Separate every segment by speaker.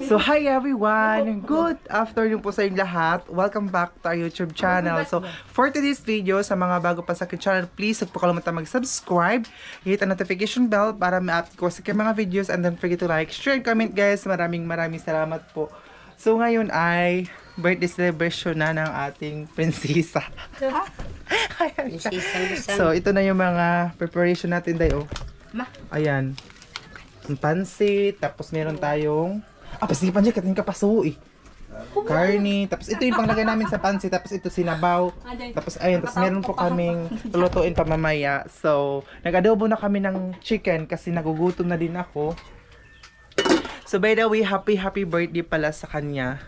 Speaker 1: So, hi everyone! Good afternoon po sa inyong lahat. Welcome back to our YouTube channel. So, for today's video, sa mga bago pa sa aking channel, please huwag po kalimutan mag-subscribe, hit ang notification bell para ma-update ko sa mga videos, and don't forget to like, share, and comment guys. Maraming salamat po. So, ngayon ay birthday celebration na ng ating prinsesa. So, ito na yung mga preparation natin dayo. Ayan. Pansit, tapos meron tayong pasipan dyan, kating kapaso eh. Karni, tapos ito yung panglagay namin sa pansit, tapos ito sinabaw. Tapos ayun, tapos meron po kaming lulutuin pa mamaya. So, nag-adobo na kami ng chicken kasi nagugutom na din ako. So, by the way, happy birthday pala sa kanya.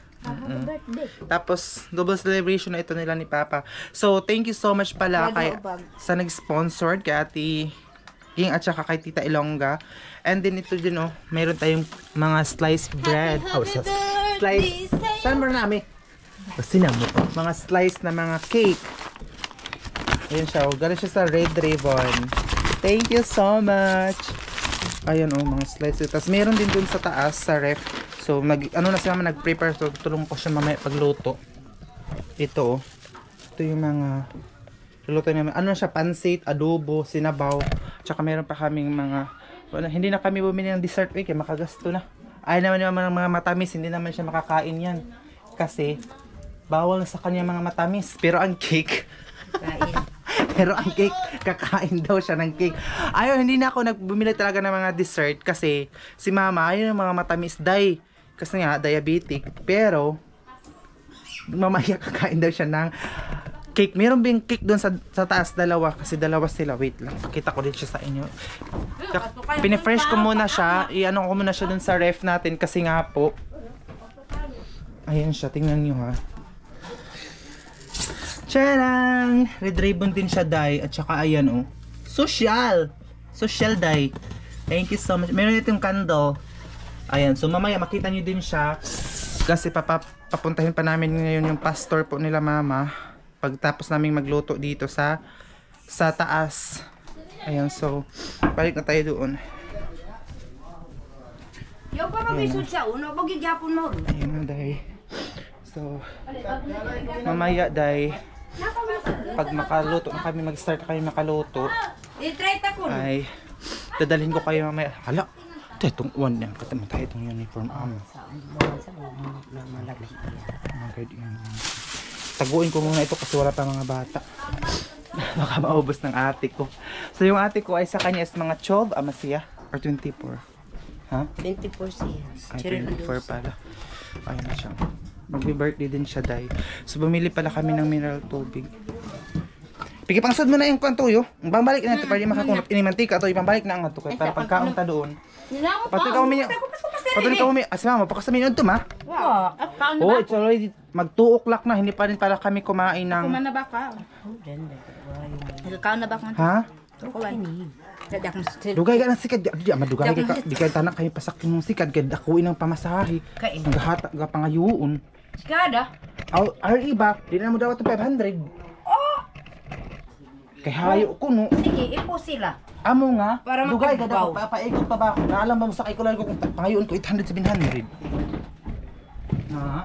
Speaker 1: Tapos, double celebration na ito nila ni Papa. So, thank you so much pala sa nag-sponsored kay Ate Ging at saka kay Tita Ilongga. And then ito din meron tayong mga sliced bread. Slice. Saan mo na namin? Mga slice na mga cake. Ayan siya. Galing siya sa Red Ribbon. Thank you so much. Ayan mga slice. Tapos meron din dun sa taas sa ref. So na si Mama nag-prepare. So tulong ko siya mamaya pagluto. Ito Ito yung mga luto namin. Siya? Pansit, adobo, sinabaw. Tsaka meron pa kaming mga hindi na kami bumili ng dessert kaya makagasto na. Ayaw naman ng mga matamis, hindi naman siya makakain yan. Kasi bawal sa kanya mga matamis. Pero ang cake kakain daw siya ng cake. Ayaw, hindi na ako nagbumili talaga ng mga dessert kasi si Mama ayaw ng mga matamis kasi nga diabetic. Pero mamaya kakain daw siya ng cake. Meron bing cake doon sa taas, dalawa. Kasi dalawa sila. Wait lang. Pakita ko din siya sa inyo. Pinifresh ko muna siya. I-ano ko muna siya doon sa ref natin. Kasi nga po. Ayan siya. Tingnan nyo ha. Tcharam! Red ribbon din siya, Day. At saka ayan Social! Social, Day. Thank you so much. Meron itong candle. Ayan. So mamaya makita nyo din siya. Kasi papuntahin pa namin ngayon yung pastor po nila Mama. Pagtapos naming magluto dito sa taas. Ayan, so balik na tayo doon.
Speaker 2: Yo pa mabisod sa uno, pagigyapon mo.
Speaker 1: Ayan na, Day. So mamaya, Day, pag makaluto na kami, mag-start na kami makaluto, ay dadalhin ko kayo mamaya. Hala, itong one yan. Kataman tayo itong uniform. Taguin ko muna ito kasi wala pa mga bata. Baka maubos ng ate ko. So yung ate ko ay sa kanya is mga 12 siya or 24. Ha?
Speaker 2: 24 siya.
Speaker 1: Ay, 24 pala. Ayun na siya. Magbi-birthday din siya, Day. So bumili pala kami ng mineral tubig. Pikipangsad mo na yung kantuyo. Bambalik na ito para di makakunot. Inimantika ito. Ibambalik na ang ito. Para pagkaon ta doon. Pati ka umiyak. Patuloy ka umiyak. Asi Mama, pakasamin ito ma. Oh, it's already mag 2 o'clock na. Hindi pa rin pala kami kumain ng...
Speaker 2: Kumain na ba ka? Nagkakaon na ba ka?
Speaker 1: Ha?
Speaker 2: Kumain.
Speaker 1: Dugay ka ng sikad. Di madugay ka. Di ka tanak kayo pasak yung sikad. Kaya dakuin ng pamasahe. Naghata ka pangayuon.
Speaker 2: Sikada?
Speaker 1: Ang iba, di na mo daw ito 500. Kaya hayo ko no.
Speaker 2: Sige, ipo sila.
Speaker 1: Amo nga,
Speaker 2: para
Speaker 1: dugay ka daw, papaikot pa ba ako? Naalam ba mo sa kay ko kung pangayon ko 800 700. Ha?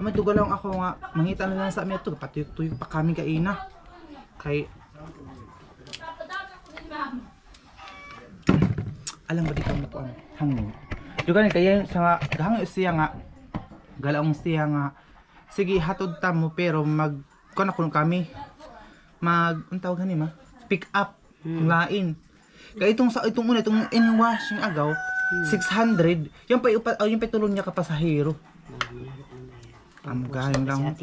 Speaker 1: Duga lang ako nga, mangita na lang sa amin ito, pati tuyok pa kami kaina. Kay alam ba di ka mo po hangin. Duga ni kaya siya nga, hangin siya nga. Galaong siya nga. Sige, hatod ta mo pero kuno kami. Ang tawag ni ma? Pick up. Lain. Kaya itong una, itong in-washing agaw, 600. Yung tulong niya kapasahero. Galing lang.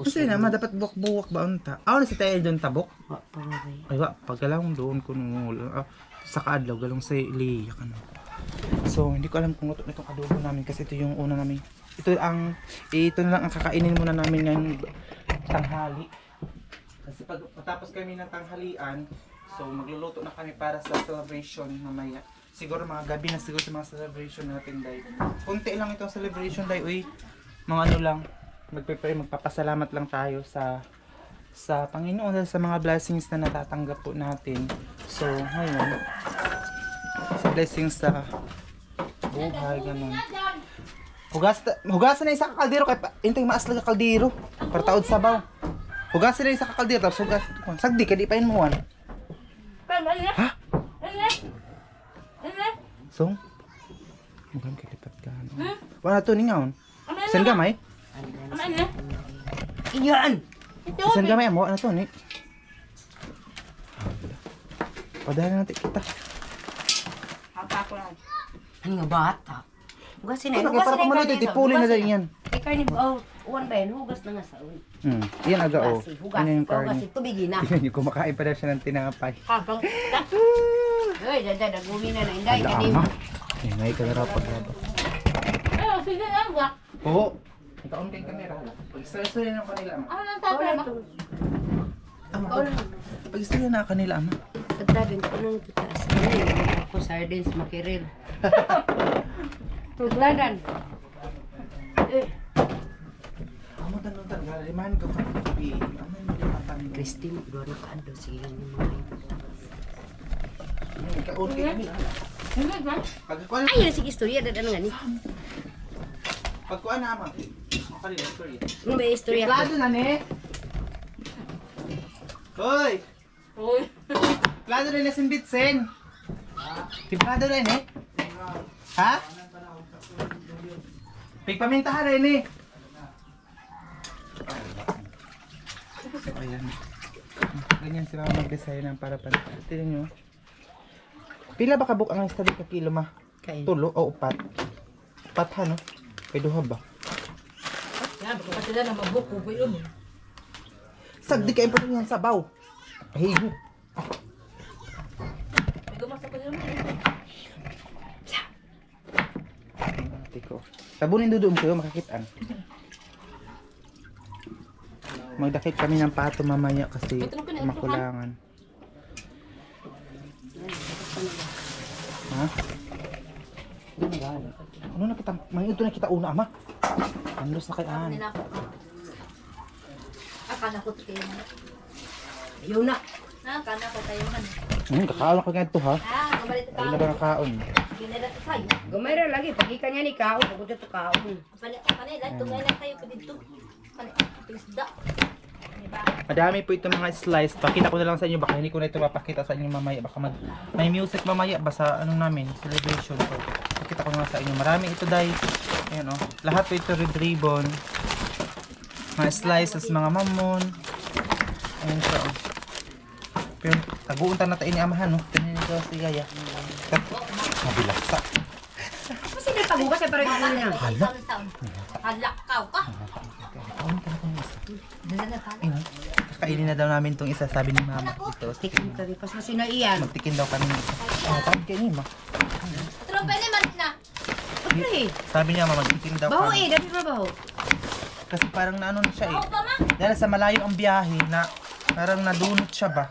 Speaker 1: Kasi naman, dapat buwak-buwak ba unta? Na si tayo doon tabok? Ay pagkalang doon ko nung sa kaadlaw, galong sa Leia ka na. So, hindi ko alam kung ito itong adobo namin kasi ito yung una namin. Ito na lang ang kakainin muna namin ngayong tanghali. Kasi pagtapos kami ng tanghalian, so magluluto na kami para sa celebration mamaya. Siguro mga gabi na siguro sa mga celebration natin, Day. Kunti lang itong celebration, Day. Uy, mga lang, magpapasalamat lang tayo sa Panginoon dahil sa mga blessings na natatanggap po natin. So, ngayon, sa blessings sa Buhay, ganun. Hugasan na isa ka kaldero kay intay maas lang ka kaldero para taod sabaw. Hugasan na isa ka kaldero tapos hugas. Sagdi ka di pa mo wan. Ha? So? Mukhang kalipat ka. No? Wala to ni ngaon. Sen gamay?
Speaker 2: Iyan!
Speaker 1: Sen gamay mo ano to ni? Padahan natin kita.
Speaker 2: Ano nga bata? Hugasin na.
Speaker 1: Ano kaya para pumunod ito, puli na din yan.
Speaker 2: Ay, karni, uwan ba yan? Hugas na nga sa uwi.
Speaker 1: Yan aga o.
Speaker 2: Hugas,
Speaker 1: Ano yung
Speaker 2: hugas,
Speaker 1: karne?
Speaker 2: tubigin na.
Speaker 1: Tingnan nyo, kumakain pa daw siya ng tinapay.
Speaker 2: Habang, ay, dada, nagumi na na. Hindi,
Speaker 1: Ala
Speaker 2: kanin.
Speaker 1: ama. Ay, may kagarapag raba.
Speaker 2: Ay, sige na, ba?
Speaker 1: Oo. Ikaon kay kamera. Pag-istorya ng kanila ama.
Speaker 2: Ano lang tapo na?
Speaker 1: Ama, pag-istorya na kanila ama.
Speaker 2: Pagdadang ko nang tutaas. Ako sardines, makiril. Tugladan.
Speaker 1: Amo tanong tagal, liman ko pa kapi. Amo mo di patang.
Speaker 2: Christine, doro ka ando. Sige lang yung mga ibata.
Speaker 1: Ikaon kay kamila. Pagkuan
Speaker 2: Ay, sige, istorya. Dada nga ni.
Speaker 1: Pagkuan na ama. Kanila istorya.
Speaker 2: Ano ba yung istorya ko?
Speaker 1: Plado na ni. Hoy.
Speaker 2: Uy.
Speaker 1: Plado na ni Simbitsen. Plado na ni. Ha? Pigpamintahan rin eh. Ayan. Ganyan sila mag-design ng para pan. Tignan nyo. Pila ba kabuk ang study ka kilo ma?
Speaker 2: Kain.
Speaker 1: Tulo o upat? Upat ha no? Pwede ba?
Speaker 2: Yan, baka sila na mabuko ba yun?
Speaker 1: Sagdi ka pa yan sabaw. Ay, tiko. Tabunin doon kayo makakitaan. Magdakip kami ng pato mamaya kasi makulangan. Ha? Ano na kita? Ito na kita una ama. Anlos na kay An.
Speaker 3: Akala ko kayo man.
Speaker 2: Yun na.
Speaker 3: Akala ko kayo man.
Speaker 1: Kakaon ka ganito ha.
Speaker 3: Kabalit ka.
Speaker 1: Ay na ba nakaon?
Speaker 3: Ginala ko sa'yo.
Speaker 2: Gumera lagi. Pagika niya ni Kao. Pagod ito Kao.
Speaker 3: Panay, tungay lang tayo pa dito. Panay, isda. Diba?
Speaker 1: Madami po itong mga slice. Pakita ko na lang sa inyo. Baka hindi ko na ito mapakita sa inyo mamaya. Baka may music mamaya ba sa anong namin? Celebration ko. Pakita ko na lang sa inyo. Marami ito dahil. Ayan o. Lahat po ito red ribbon. Mga slices, mga mamon. Ayan siya o. Pero taguuntan na tayo ni Amahan o. Tingnan nito si Yaya. Mabilasa.
Speaker 2: Kasi may pagugas ay parang ito niya.
Speaker 1: Hala.
Speaker 3: Hala, kaw ka.
Speaker 1: Ayun. Kakainin na daw namin itong isa. Sabi ni Mama. Ito.
Speaker 2: Tikim kami. Pas kasi na iyan.
Speaker 1: Magtikin daw kami ng isa. Tawag kayo ni Ma.
Speaker 3: Pero pwede man na.
Speaker 2: Pre.
Speaker 1: Sabi niya Ma, magtikin daw
Speaker 2: Baho
Speaker 1: kami.
Speaker 2: eh. Dapat mabaho.
Speaker 1: Kasi parang naano na siya eh.
Speaker 3: Pa ma.
Speaker 1: Dahil sa malayo ang biyahe na parang nadunot siya ba?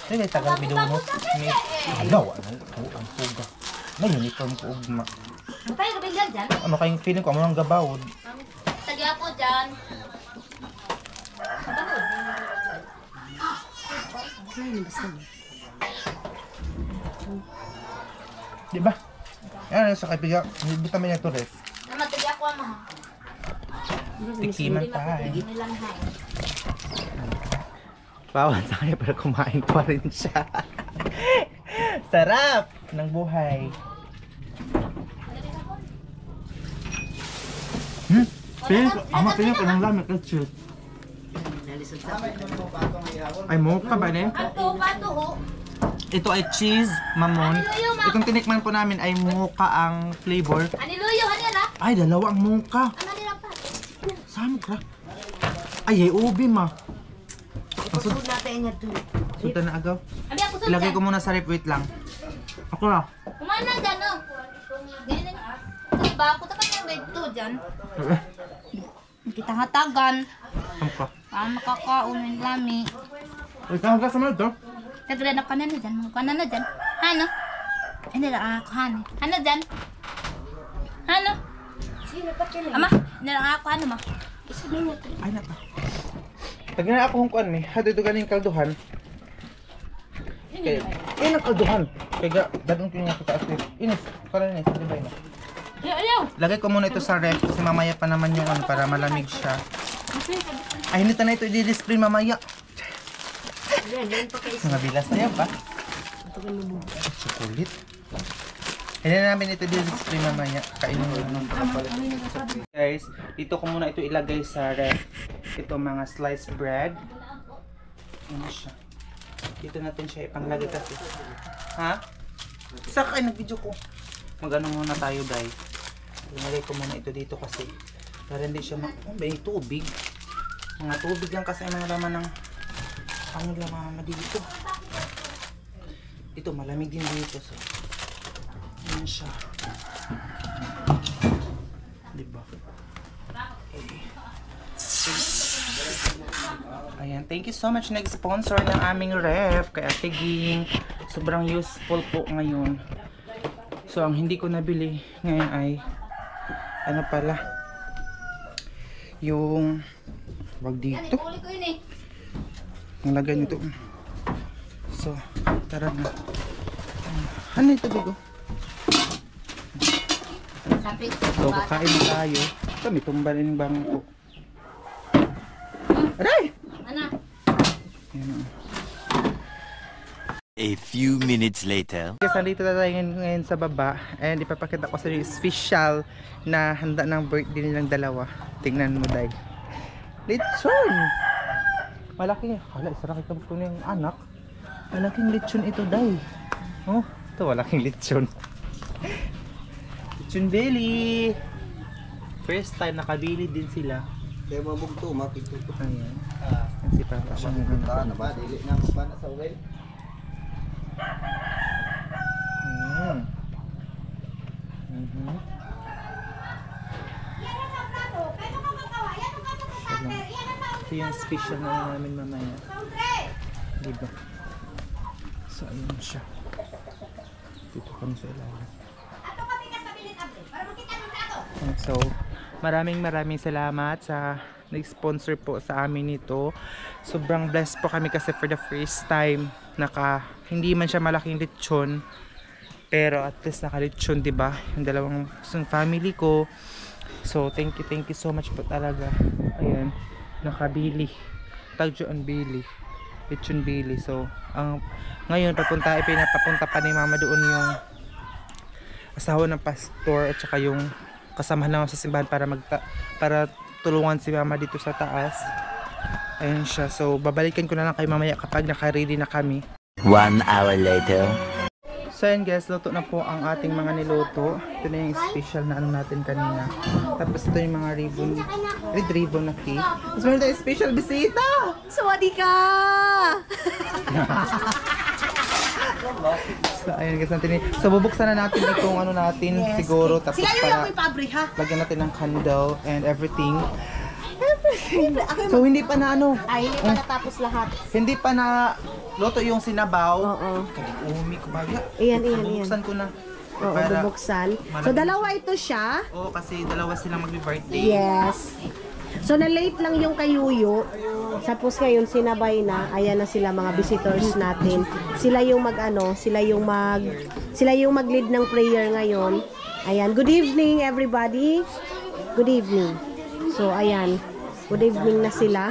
Speaker 1: Ay, may tagal may dunot. May alaw, ang puga. May uniform ko ugma.
Speaker 3: Tayo kabigyan dyan.
Speaker 1: Ano kayong feeling ko? Ano ang gabawod?
Speaker 3: Tagya ko dyan.
Speaker 2: Ay, basta.
Speaker 1: Diba? Yan sa kaibigan. Hindi kami na res.
Speaker 3: Namatagya ko ang maha.
Speaker 1: Tikiman pa eh.
Speaker 3: Hindi lang ha.
Speaker 1: Bawal sa kanya pero kumain pa rin siya. Sarap ng buhay. Piling ko ng lamig at shoot.
Speaker 2: Nalisod sa
Speaker 1: Ay, mocha ba ne?
Speaker 3: Ato, pato ho.
Speaker 1: Ito ay cheese, mamon. Itong tinikman po namin ay mocha ang flavor.
Speaker 3: Aniluyo, hanira.
Speaker 1: Ay, dalawa ang mocha.
Speaker 3: Hanira pa.
Speaker 1: Saan ka? Ay, ubi ma.
Speaker 2: Ipasud natin niya to.
Speaker 1: Sunta na agaw.
Speaker 3: Abi ako sundan.
Speaker 1: Ilagay ko muna sa rep, wait lang. Ako na.
Speaker 3: Kumana dyan, no? Ganyan. Diba? Ako tapat yung bed to dyan. Kita hatagan.
Speaker 1: Saan ka?
Speaker 3: Para makakaon ng lami.
Speaker 1: Uy, kahaga sa mga to.
Speaker 3: Nagre na kanan na dyan. Mga kanan na dyan. Ano? Hindi lang ako, hani. Ano dyan? Ano?
Speaker 2: Sino pa kailan?
Speaker 3: Ama, hindi lang ako, ano ma?
Speaker 1: Ay, nata. Tagyan na ako kung kuan eh. Hado ito galing kalduhan. Kaya, ang kalduhan. Kaya dadun ko yung taas. Ines, kala Ines, di ba yun?
Speaker 3: Ayaw.
Speaker 1: Lagay ko muna ito sa ref kasi mamaya pa naman yung ano para malamig siya. Ay, hindi na ito i-display mamaya. Mga bilas na yan pa. Chocolate. Hindi na namin ito i-display mamaya. Kainin mo lang. Guys, dito ko muna ito ilagay sa ref. Ito mga sliced bread. Ano siya? Dito natin siya ipanglagay kasi. Ha? Saka ay nag-video ko. Mag-ano muna tayo guys. Ilagay ko muna ito dito kasi para hindi siya may tubig. Mga tubig lang kasi ang mga laman ng ang laman dito. Ito malamig din dito so. Yan siya. Diba? Okay. Ayan, thank you so much nag-sponsor ng aming ref kay Ate Ging. Sobrang useful po ngayon. So ang hindi ko nabili ngayon ay ano pala yung wag dito ang lagay nito. So tara na. Ano ito bigo? So kakain na tayo. Ito may tumbalin yung bangko. Aray!
Speaker 3: Ano?
Speaker 1: Ayan.
Speaker 4: A few minutes later.
Speaker 1: Kasi nandito na tayo ngayon sa baba and ipapakita ko sa inyo yung special na handa ng birthday nilang dalawa. Tingnan mo dahil. Lechon! Malaki. Hala, isa na kita po yung anak. Malaking lechon ito dahil. Oh, ito malaking lechon. Lechon belly. First time nakabili din sila.
Speaker 5: Kaya mabugto, makituto.
Speaker 1: Ayan. Yan si Papa siya
Speaker 5: Na ba? Dili na ako pa na sa uwel.
Speaker 1: Ito yung special na namin mamaya. Diba? So ayun siya. Dito kami sa ilalim. And so maraming salamat sa nag-sponsor po sa amin nito. Sobrang blessed po kami kasi for the first time hindi man siya malaking lechon pero at least naka-lechon, diba? Yung dalawang family ko. So thank you so much po talaga. Ayan, nakabili. Tagjoan Bili. Lechon Bili. So ngayon pinapapunta pa ni Mama doon yung asawa ng pastor at saka yung kasama naman sa simbahan para tulungan si Mama dito sa taas. Ayun siya. So babalikan ko na lang kay mamaya kapag naka-ready na kami.
Speaker 4: 1 hour later.
Speaker 1: So yun guys, luto na po ang ating mga niluto. Ito na yung special na ano natin kanina. Tapos ito yung mga red ribbon na cake. Tapos meron tayong special bisita!
Speaker 3: Sawadee ka!
Speaker 1: So ayun guys, so bubuksan na natin itong ano natin siguro. Tapos para lagyan natin ng candle and everything. So hindi pa na ano.
Speaker 3: Ay, hindi pa natapos lahat.
Speaker 1: Hindi pa na luto yung sinabaw.
Speaker 3: Oo.
Speaker 1: Umi ko ba?
Speaker 3: Iyan.
Speaker 1: Bubuksan ko na.
Speaker 3: Oo, bubuksan. So, dalawa ito siya.
Speaker 1: Oo, kasi dalawa silang mag-birthday.
Speaker 3: Yes. So, na-late lang yung kayuyo. Tapos ngayon, sinabay na. Ayan na sila mga visitors natin. Sila yung sila yung mag-lead ng prayer ngayon. Ayan. Good evening, everybody. Good evening. So, ayan. Good evening na sila.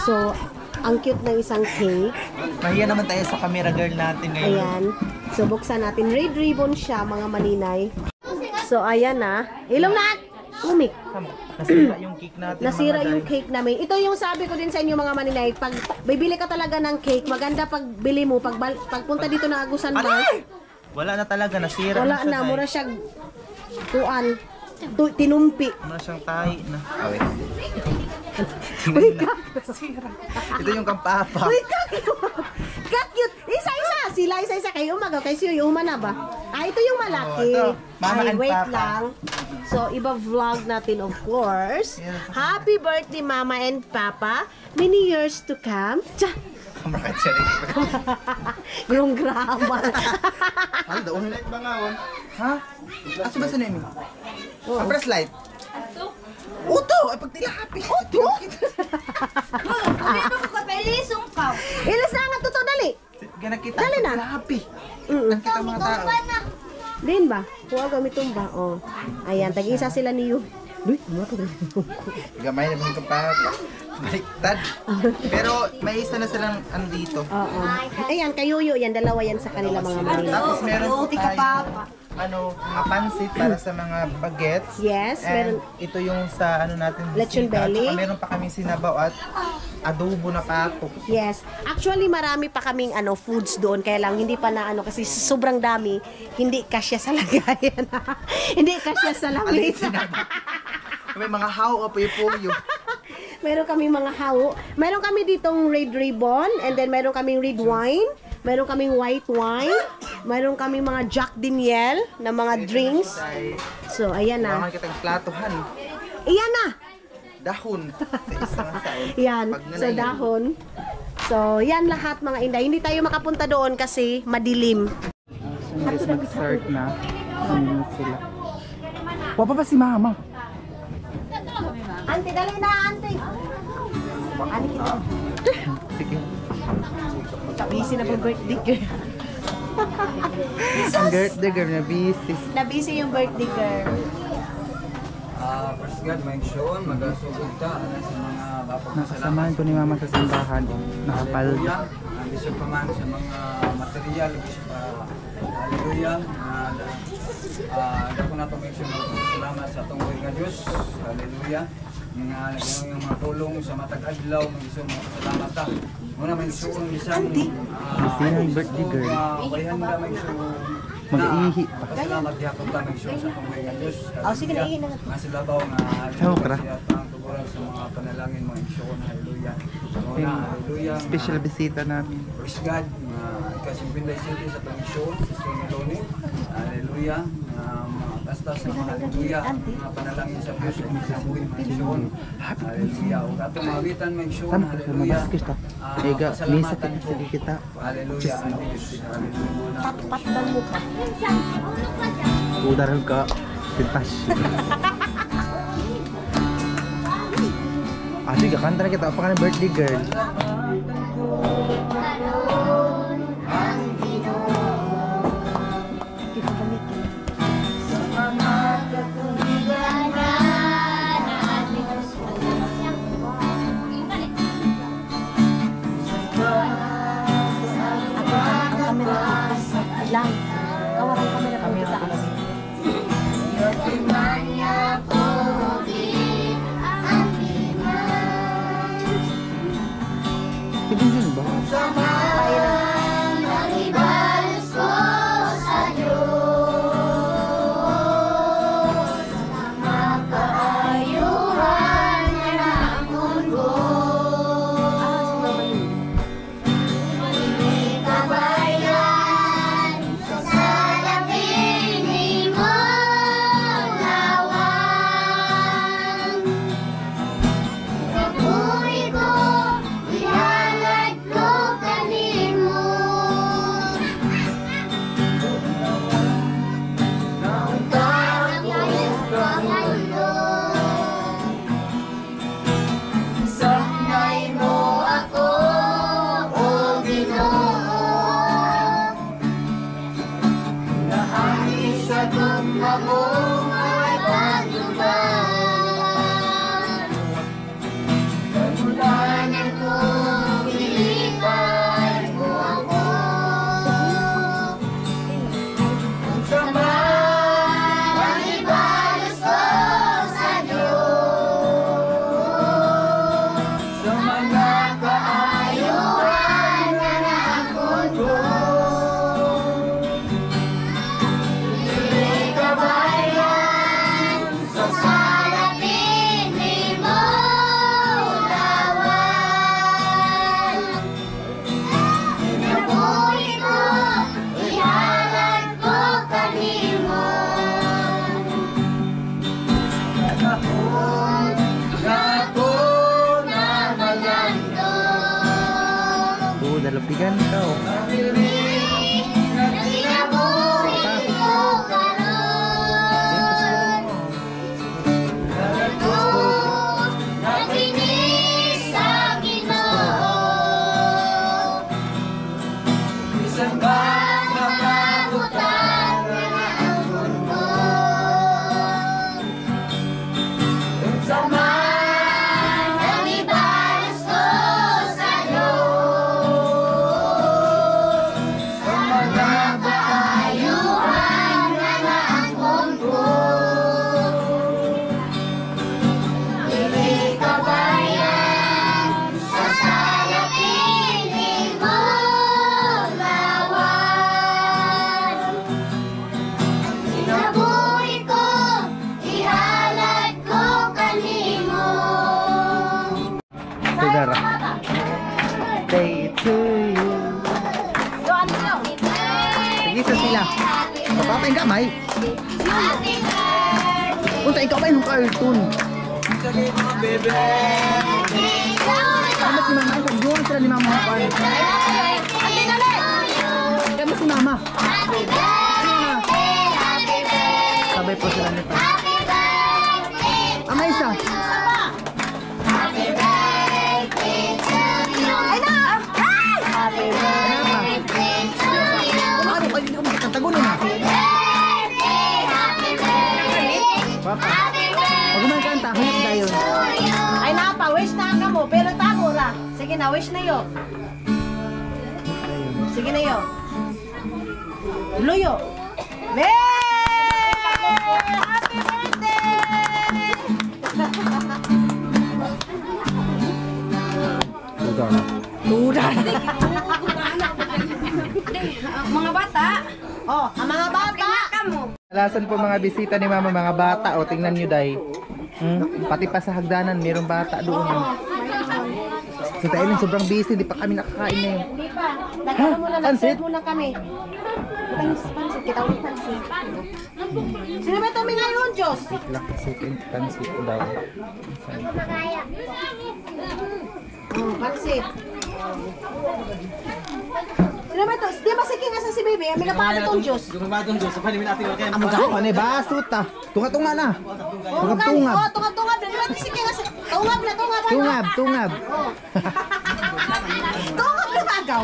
Speaker 3: So, ang cute ng isang cake.
Speaker 1: Mahiya naman tayo sa camera girl natin ngayon.
Speaker 3: Ayan. So, buksan natin. Red ribbon siya, mga maninay. So, ayan na. Ilong na! Umik.
Speaker 1: Nasira yung cake natin.
Speaker 3: Nasira yung cake namin. Ito yung sabi ko din sa inyo mga maninay. Pag bibili ka talaga ng cake, maganda pag bili mo. Pagpunta dito ng Agusan Mall.
Speaker 1: Wala na talaga. Nasira
Speaker 3: Wala
Speaker 1: na siya.
Speaker 3: na. Mura siya tinumpi.
Speaker 1: Mura siyang tahi na.
Speaker 3: Uy, kak.
Speaker 1: Ito yung kampapa.
Speaker 3: Uy, kak-cute. Isa-isa. Sila isa-isa. Kayo umaga. Kayo yung na ba? Ito yung malaki.
Speaker 1: Oh, ito. Mama
Speaker 3: Ay,
Speaker 1: and
Speaker 3: wait
Speaker 1: Papa.
Speaker 3: lang. So, iba-vlog natin of course.
Speaker 1: Yes.
Speaker 3: Happy birthday, Mama and Papa. Many years to come. Tsa!
Speaker 1: Kamrakat siya rin.
Speaker 3: Yung grama.
Speaker 1: Ano doon? Light ba nga? Ha? Aso ba sinemi? Ang press light? Uto! Ay pag tilahapi. Uto!
Speaker 3: Ilis na nga totoo, dali.
Speaker 1: Gana kita.
Speaker 3: Dali na.
Speaker 1: Tilahapi. kita mga tao.
Speaker 3: Din ba? Huwag kami tumba. Oh. Ayan, tag-isa sila niyo. Uy, ano to?
Speaker 1: Gamay na mga pa. Baliktad. Pero may isa na silang ano dito.
Speaker 3: Oo. Ayan, kayuyo yan. Dalawa yan sa kanila mga Manila.
Speaker 1: Tapos meron po tayo mga pansit para sa mga bagets.
Speaker 3: Yes,
Speaker 1: And
Speaker 3: meron.
Speaker 1: ito yung sa ano natin.
Speaker 3: Lechon
Speaker 1: bisita.
Speaker 3: belly.
Speaker 1: Tsaka meron pa kami sinabaw at adobo na pato.
Speaker 3: Yes. Actually, marami pa kaming foods doon. Kaya lang, hindi pa na kasi sobrang dami. Hindi kasya sa lagayan. Hindi kasya sa lamesa.
Speaker 1: May mga how o puyo-puyo.
Speaker 3: Meron kami mga hawo. Meron kami ditong red ribbon. And then, meron kaming red wine. Meron kaming white wine. Meron kaming mga Jack Daniel na mga drinks. So, ayan na.
Speaker 1: Kailangan kitang platohan.
Speaker 3: Iyan na!
Speaker 1: Dahon. Sa isang saon.
Speaker 3: Yan.
Speaker 1: Pag
Speaker 3: So,
Speaker 1: nanayin.
Speaker 3: dahon. So, yan lahat mga inday. Hindi tayo makapunta doon kasi madilim.
Speaker 1: So, guys, mag-start na. Maminut sila. Wapa ba si mama?
Speaker 3: Ante, dali na, ante. Ani kita.
Speaker 1: Sige.
Speaker 3: Busy na pang birthday girl.
Speaker 1: Ang birthday girl na busy.
Speaker 3: Na-busy yung birthday girl.
Speaker 5: First God, may syon, magasugod ta sa mga
Speaker 1: Nakasamahan ko ni mama sa simbahan. Nakapal.
Speaker 5: Hallelujah. Bisyo pa man sa mga material, bisyo pa. Hallelujah. Dako na itong action salamat sa itong buhay nga Diyos. Hallelujah. Mga yung mga tulong sa matag adlaw, mag-iso mga salamat ta. Muna may suon isang
Speaker 1: Sino yung birthday girl?
Speaker 5: Walihan na may suon.
Speaker 1: Mag-ihi.
Speaker 5: Pasalamat gyapon ta may suon sa itong buhay nga Diyos.
Speaker 3: Sige na, ihi na.
Speaker 5: Nga silabaw nga
Speaker 1: Sobra.
Speaker 5: siya ang tuguran sa mga panalangin mo action. Hallelujah. Muna, hallelujah.
Speaker 1: Special bisita namin.
Speaker 5: Praise God, kasimpinday city sa Panginoon, sa Suniloni. Hallelujah. Tastas ng mga hallelujah. Mga panalangin sa Diyos ay isang buhay Panginoon. Hallelujah. Huwag atong mawitan Panginoon.
Speaker 1: Sama,
Speaker 5: Hallelujah.
Speaker 1: lumabas kita. Ega, misa kita sige kita.
Speaker 5: Hallelujah. Ang Diyos. Hallelujah.
Speaker 3: Patdan mo pa.
Speaker 1: Udaran ka. Pintas. Sige, kanta na kita. Apa ka ng birthday girl?
Speaker 3: Ang camera lang. Kawarang camera pa kita.
Speaker 1: Ibigin ba? Dalapigan ka o.
Speaker 6: Isang
Speaker 1: Unta ikaw ba yung cartoon?
Speaker 5: Sige mga bebe.
Speaker 1: Kama si mama, pag-iwan sila ni mama ko. Kama si mama. Sabay po sila nito. Ama isa.
Speaker 3: Ay na! Happy birthday!
Speaker 1: Ano kayo hindi ko makatagunin ha? Papa. Pag kumakanta, hanap tayo.
Speaker 3: Ay na, wish na ka mo, pero tago ra. Sige na, wish na yo. Sige na yo. Luyo. Happy birthday! Tuda na.
Speaker 2: Mga bata.
Speaker 3: Oh, ang mga bata.
Speaker 1: Alasan po mga bisita ni mama, mga bata. O, tingnan nyo, day. Pati pa sa hagdanan, mayroong bata doon. Si Taylor, sobrang busy. Di pa kami nakakain na yun.
Speaker 3: Hindi pa. Nagkaroon muna,
Speaker 1: Pansit?
Speaker 3: nag-serve muna kami. Butang pansit, kita ulit pansit. Sino ba ito may ngayon, Diyos?
Speaker 1: Lakasitin, pansit daw.
Speaker 3: Pansit. Sino ba ito? Di ba si King asa si Baby? May napalo itong Diyos.
Speaker 1: Amo ka ko, basut ta. Tunga-tunga na. Tungab-tungab.
Speaker 3: Oh, tungab-tungab. Di ba si King asa? Tungab na, tungab.
Speaker 1: Tungab, tungab.
Speaker 3: Tungab na bagaw.